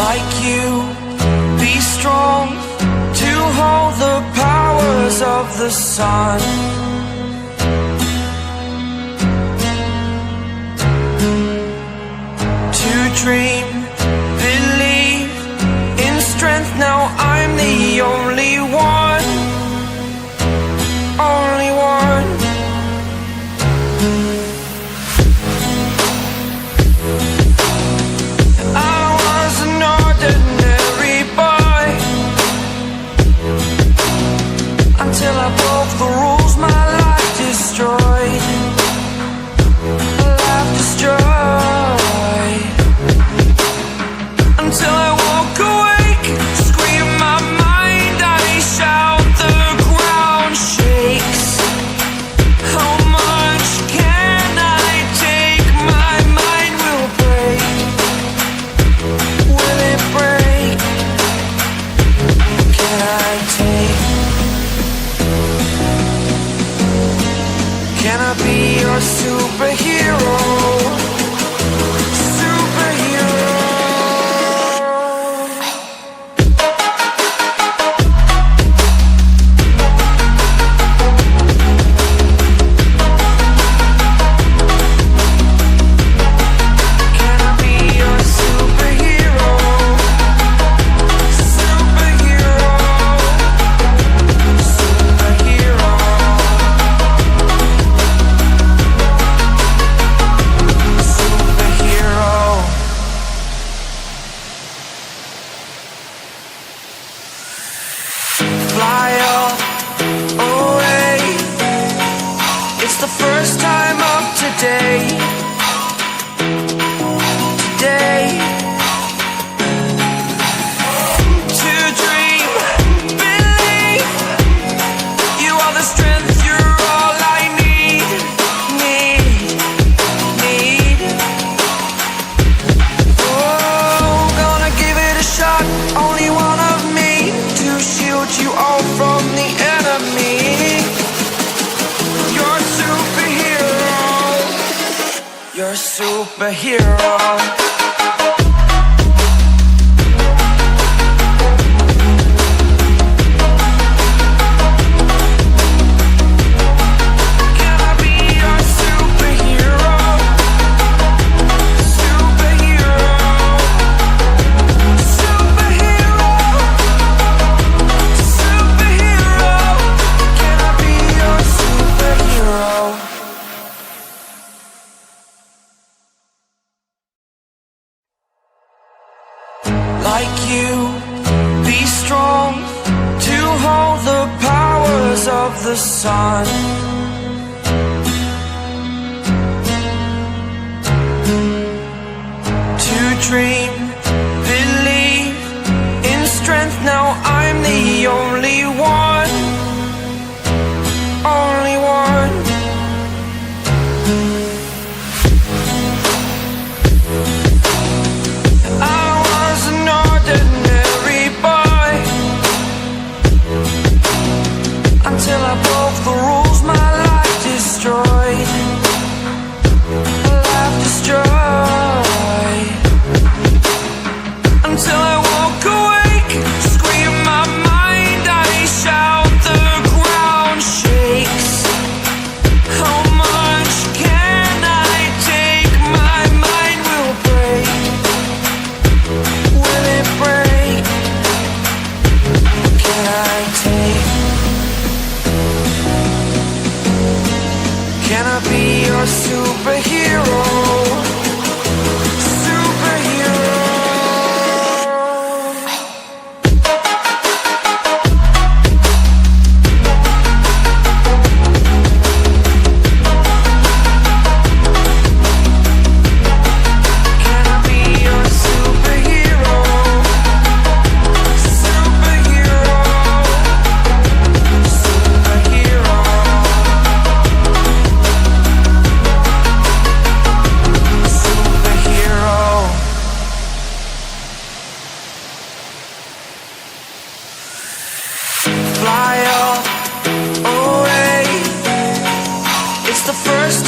like you, be strong to hold the powers of the sun. To dream, believe in strength, now I'm the only one, only one. Until I broke the rules, my life destroyed. Life destroyed. Until I woke awake, scream my mind, I shout, the ground shakes. How much can I take? My mind will break. Will it break? Can I take? Can I be your superhero? Superhero. Can I be your superhero? Superhero. Superhero. Fly up away. It's the first time of today. Today. To dream, believe. You are the strength, you're all I need. Need. Oh, gonna give it a shot. Only one of me to shield you all from the enemy. You're a superhero. You're a superhero. Can I be your superhero? Superhero. Superhero. Superhero. Can I be your superhero? Like you, be strong to hold the powers of the sun. To dream, believe in strength, now I'm the only one, only one. I was an ordinary boy until I broke the rules, my life destroyed. Life destroyed. Until I woke awake, scream my mind, I shout, the ground shakes. How much can I take? My mind will break. Will it break? Can I take? Can I be your superhero? Superhero. Can I be your superhero? Superhero. Superhero. Superhero. Fly up away. It's the first